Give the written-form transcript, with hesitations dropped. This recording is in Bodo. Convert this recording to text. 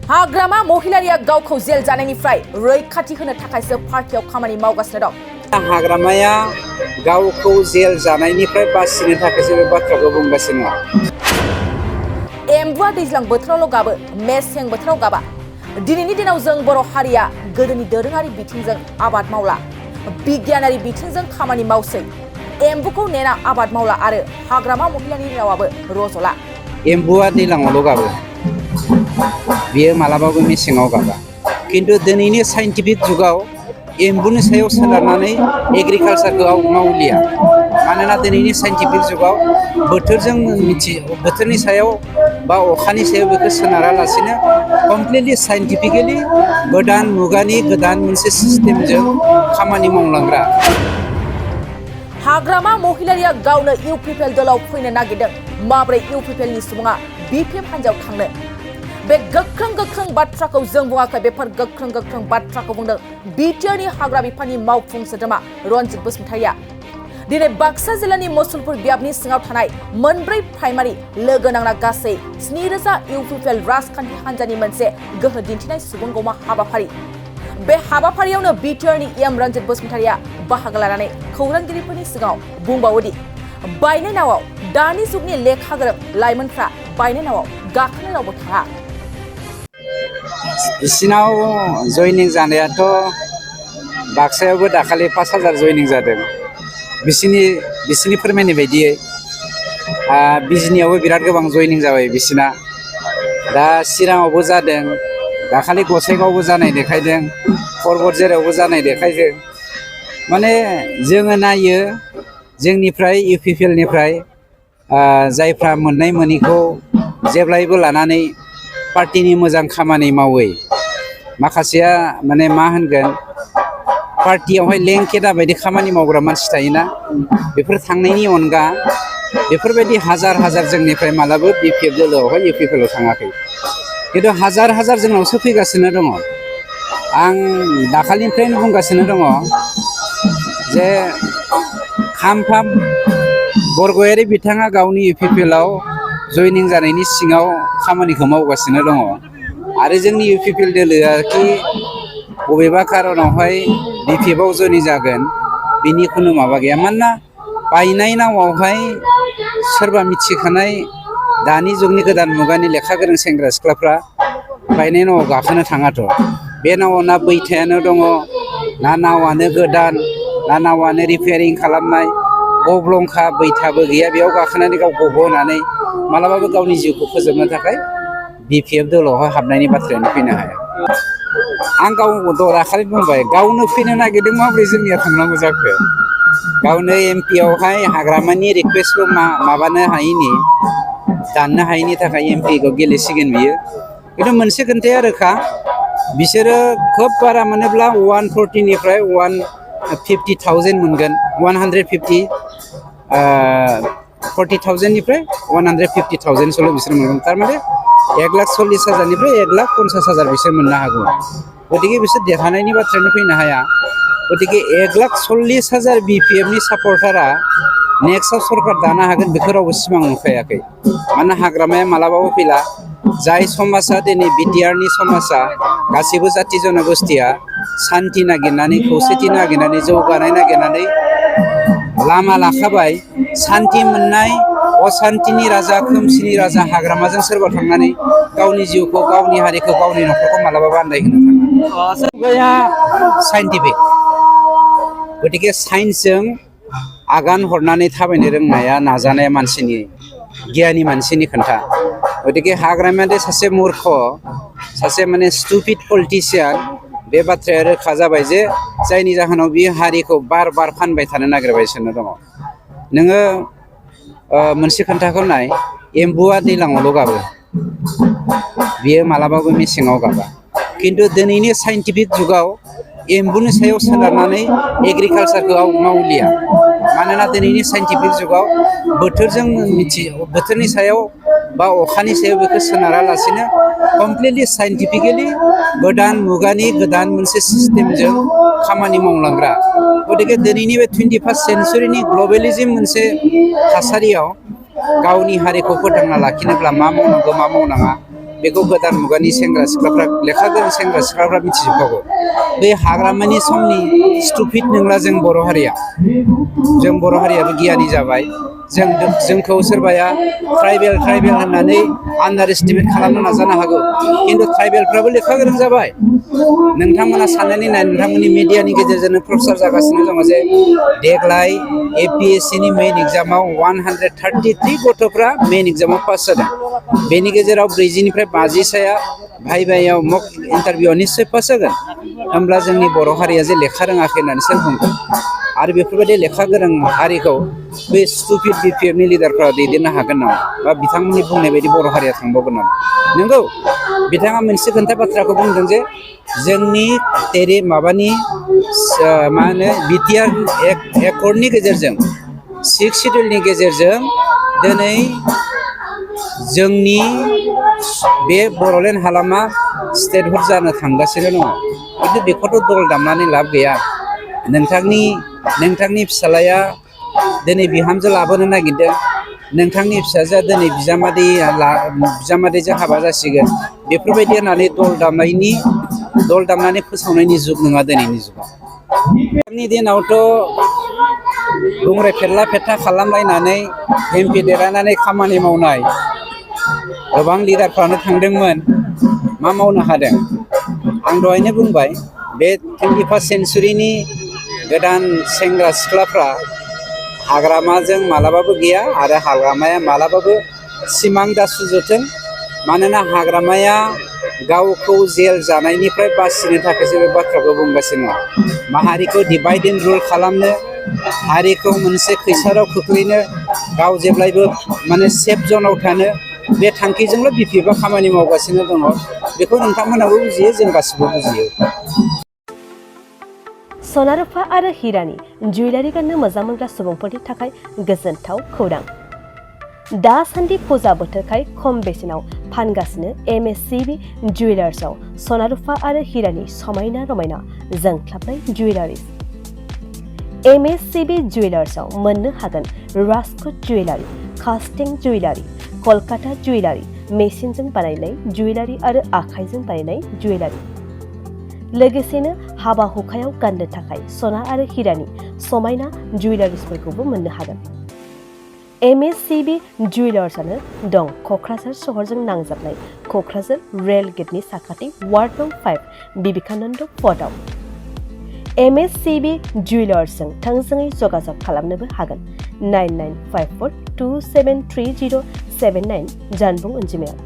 हाग्रामा महिलारिया गावखौ जेल जानायनिफ्राय रैखाथि होनो थाखायसो पार्टियाव खामानि मावगासिनो दं। हाग्रामाया गावखौ जेल जानायनिफ्राय बासिनो थाखायसो बे बाथ्राखौ बुंगासिनो। एम्बुआ दैज्लां बोथोरावल' गाबो, मेसें बोथोराव गाबा। दिनैनि दिनाव जों बर' हारिया गोदोनि दोरोङारि बिथिंजों आबाद मावला, बिगियानारि बिथिंजों खामानि मावसै। एम्बुखौ नेना आबाद मावला आरो हाग्रामा महिलानि रावाबो रज'ला। एम्बुआ दैज्लाङावल' गाबो, बियो मालाबाबो मेसेङाव गाबा। खिन्थु दिनैनि साइन्टिफिक जुगाव एम्बुनि सायाव सोनारनानै एग्रिकालसारखौ मावलिया। मानोना दिनैनि साइन्टिफिक जुगाव बोथोरनि सायाव बा अखानि सायाव बेखौ सोनारालासिनो कमप्लिटलि साइन्टिफिकेलि गोदान मुगानि गोदान मोनसे सिस्टेमजों खामानि मावलांग्रा। हाग्रामा महिलारिया गावनो इउपिपिएल दलाव फैनो नागिरदों। माब्रै इउपिपिएलनि सुबुङा बिपिएफ हान्जायाव थांनो? बे गोख्रों बाथ्राखौ जों बुङाखै, बेफोर गोख्रों बाथ्राखौ बुंदों बिटिआरनि हाग्रा बिफाननि मावफुं सोद्रोमा रनजित बसुमतारिया। दिनै बाक्सा जिल्लानि मुसलपुर बियाबनि सिङाव थानाय मोनब्रै प्राइमारि लोगो नांना गासै 7000 इउपिपिएल राजखान्थि हान्जानि मोनसे गोहो दिन्थिनाय सुबुंगौमा हाबाफारि। बे हाबाफारियावनो बिटिआरनि एम रनजित बसुमतारिया बाहागो लानानै खौरांगिरिफोरनि सिगाङाव बुंबावोदि बायनाय नावाव दानि जुगनि लेखा गोरों लाइमोनफ्रा बायनाय नावाव गाखोनो रावबो थाङा। बिसिनाव जयनिं जानायाथ' बाक्सायावबो दाखालि 5000 जयनिं जादों। बिसिनि फोरमायनाय बायदियै बिजनियावबो बिराद गोबां जयनिं जाबाय बिसिना। दा चिराङावबो जादों, दाखालि गसाइगावबो जानाय देखायदों, परबत जेरावबो जानाय देखायदों। माने जोङो नायो जोंनिफ्राय इउपिपिएलनिफ्राय जायफ्रा मोननाय मोनिखौ जेब्लायबो लानानै पार्टिनि मोजां खामानि मावै, माखासेया माने मा होनगोन, पार्टियावहाय लेंखेदा बायदि खामानि मावग्रा मानसि थायोना, बेफोर थांनायनि अनगा बेफोरबायदि हाजार जोंनिफ्राय मालाबा बिपिएफ दोलोआवहाय इउपिपिएलआव थाङाखै। खिन्थु हाजार जोंनावसो फैगासिनो दङ। आं दाखालिनिफ्रायनो बुंगासिनो दङ जे खामफाम बरगयारि बिथाङा गावनि इउपिपिएलआव जयनिं जानायनि सिङाव खामानिखौ मावगासिनो दङ। आरो जोंनि इउपिपिएल दोलोआ कि बबेबा खारनावहाय बिपिएफआव जयनिं जागोन बिनि खुनु माबा गैया। मानोना बायनाय नावावहाय सोरबा मिथिखानाय दानि जुगनि गोदान मुगानि लेखा गोरों सेंग्रा सिख्लाफ्रा बायनाय नावाव गाखोनो थाङाथ'। बे नावाव ना बैथायानो दङ, ना नावानो गोदान, ना नावानो रिपेयारिं खालामनाय, गब्लंखा बैथाबो गैया। बेयाव गाखोनानै गाव गब'नानै मालाबाबो गावनि जिउखौ फोजोबनो थाखाय बिपिएफ दोलोआवहाय हाबनायनि बाथ्रायानो फैनो हाया। आं गाव दाखालि बुंबाय, गावनो फैनो नागिरदों, माबोरै जोंनिया थांनांगौ जाखो? गावनो एमपिआवहाय हाग्रामानि रिकुवेस्टखौ माबानो हायैनि, दाननो हायैनि थाखाय एमपिखौ गेलेसिगोन बियो। खिन्थु मोनसे खोन्थाया रोखा, बिसोरो खोब बारा मोनोब्ला 140निफ्राय 150,000 मोनगोन। 40,000निफ्राय 150,000सल' बिसोर मोनगोन। थारमाने 1,40,000निफ्राय 1,50,000 बिसोर मोननो हागौ। गतिके बिसोर देरहानायनि बाथ्रायानो फैनो हाया। गतिके 1,40,000 बिपिएफनि सापर्टारा नेक्स्टआव सरकार दानो हागोन बेखौ रावबो सिमां नुखायाखै। मानोना हाग्रामाया मालाबाबो फैला। जाय समाजा दिनै बिटिआरनि समाजा, गासैबो जाथि जनगोष्ठिया सान्थि नागिरनानै, खौसेथि नागिरनानै, जौगानाय नागिरनानै लामा लाखाबाय। सान्थि मोननाय असान्थिनि राजा, खोमसिनि राजा हाग्रामाजों सोरबा थांनानै गावनि जिउखौ, गावनि हारिखौ, गावनि न'खरखौ मालाबाबो आन्दायहोनो थाङा। साइन्टिफिक, गतिके साइन्सजों आगान हरनानै थाबायनो रोंनाया, नाजानाया मानसिनि, गियानि मानसिनि खोन्था। गतिके हाग्रामाया सासे मूर्ख, सासे माने स्टुपिड पलिटिसियान, बे बाथ्राया रोखा जाबाय जे जायनि जाहोनाव बियो हारिखौ बार फानबाय थानो नागिरगासिनो दङ। नोङो मोनसे खोन्थाखौ नाय, एम्बुआ दैज्लाङावल' गाबो, बियो मालाबाबो मेसेङाव गाबा। खिन्थु दिनैनि साइन्टिफिक जुगाव एम्बुनि सायाव सोनारनानै एग्रिकालसारखौ मावलिया। मानोना दिनैनि साइन्टिफिक जुगाव बोथोरनि सायाव बा अखानि सायाव बेखौ सोनारालासिनो कमप्लिटलि साइन्टिफिकेलि गोदान मुगानि गोदान मोनसे सिस्टेमजों खामानि मावलांग्रा। गतिके दिनैनि बे 21st सेन्चुरिनि ग्लबेलिजम मोनसे थासारियाव गावनि हारिखौ फोथांना लाखिनोब्ला मा मावनांगौ मा मावनाङा बेखौ गोदान मुगानि सेंग्रा सिख्लाफ्रा लेखा गोरों सेंग्रा सिख्लाफ्रा मिथिजोबखागौ बे हाग्रामानि समनि स्टुपिड नंला जों बर' हारिया जों बर' हारियाबो गियानि जाबाय जोंखौ सोरबाया ट्राइबेल होननानै आन्डार एस्टिमेट खालामनो नाजानो हागौ खिन्थु ट्राइबेलफ्राबो लेखा गोरों जाबाय नोंथांमोना साननानै नाय नोंथांमोननि मिडियानि गेजेरजोंनो प्रचार जागासिनो दङ जे देग्लाय APSC नि मेइन एग्जामाव 133 गथ'फ्रा मेइन एग्जामाव पास जादों बेनि गेजेराव 40निफ्राय 50साया भाइभायाव मक इन्टारभिउआव निश्चय पास जागोन होमब्ला जोंनि बर' हारिया जे लेखा रोङाखै होननानै सोर बुंगोन आरो बेफोरबायदि लेखा गोरों हारिखौ बे स्टुपिड BPF नि लिडारफ्रा दैदेननो हागोन नामा बा बिथांमोननि बुंनाय बायदि बर' हारिया थांबावगोन नामा नंगौ बिथाङा मोनसे खोथा बाथ्राखौ बुंदों जे जोंनि माबानि मा होनो BTR एकर्डनि गेजेरजों 6 शिड्युलनि गेजेरजों दिनै जोंनि बे बड'लेण्ड हालामा स्टेटहुड जानो थांगासिनो दङ खिन्थु बेखौथ' दल दामनानै लाब गैया नोंथांनि फिसालाया दिनै बिहामजो लाबोनो नागिरदों नोंथांनि फिसाजोआ दिनै बिजामादैजों हाबा जासिगोन बेफोरबायदि होननानै दल दामनानै फोसावनायनि जुग नङा दिनैनि जुगाव जोंनि दिनावथ' बुंग्राय फेरला फेथा खालामलायनानै MP देरहानानै खामानि मावनाय गोबां लिडारफ्रानो थांदोंमोन मा मावनो हादों आं दहायनो बुंबाय बे 21st सेन्चुरिनि गोदान सेंग्रा सिख्लाफ्रा हाग्रामाजों मालाबाबो गैया आरो हाग्रामाया मालाबाबो सिमां दा सुजुथों मानोना हाग्रामाया गावखौ जेल जानायनिफ्राय बासिनो थाखायसो बे बाथ्राखौ बुंगासिनो माहारिखौ डिभाइड एन्ड रुल खालामनो हारिखौ मोनसे खैसाराव खोख्लैनो गाव जेब्लायबो माने सेफ जनाव थानो बे थांखिजोंल' BPF आ खामानि मावगासिनो दङ बेखौ नोंथांमोनाबो बुजियो जों गासिबो बुजियो सना रुफा आरो हिरानि जुवेलारि गाननो मोजां मोनग्रा सुबुंफोरनि थाखाय गोजोनथाव खौरां दासान्दि फुजा बोथोरखाय खम बेसेनाव फानगासिनो MSCB जुवेलार्सआव सना रुफा आरो हिरानि समायना रमायना जोंख्लाबनाय जुवेलारिज MSCB जुवेलार्सआव मोननो हागोन राजकोट जुवेलारि कास्टिं जुवेलारि कलकाता जुवेलारि मेसिनजों बानायनाय जुवेलारि आरो आखाइजों बानायनाय जुवेलारि लोगोसेनो हाबा हुखायाव गाननो थाखाय सना आरो हिरानि समायना जुवेलारिसफोरखौबो मोननो हागोन MSCB जुवेलार्सआनो दं क'क्राझार सहरजों नांजाबनाय क'क्राझार रेल गेटनि साखाथि वार्ड नं 5 बिबेकानन्द पथआव MSCB जुवेलार्सजों थोंजोङै जगाजग खालामनोबो हागोन 9954273079 जानबुं अनजिमायाव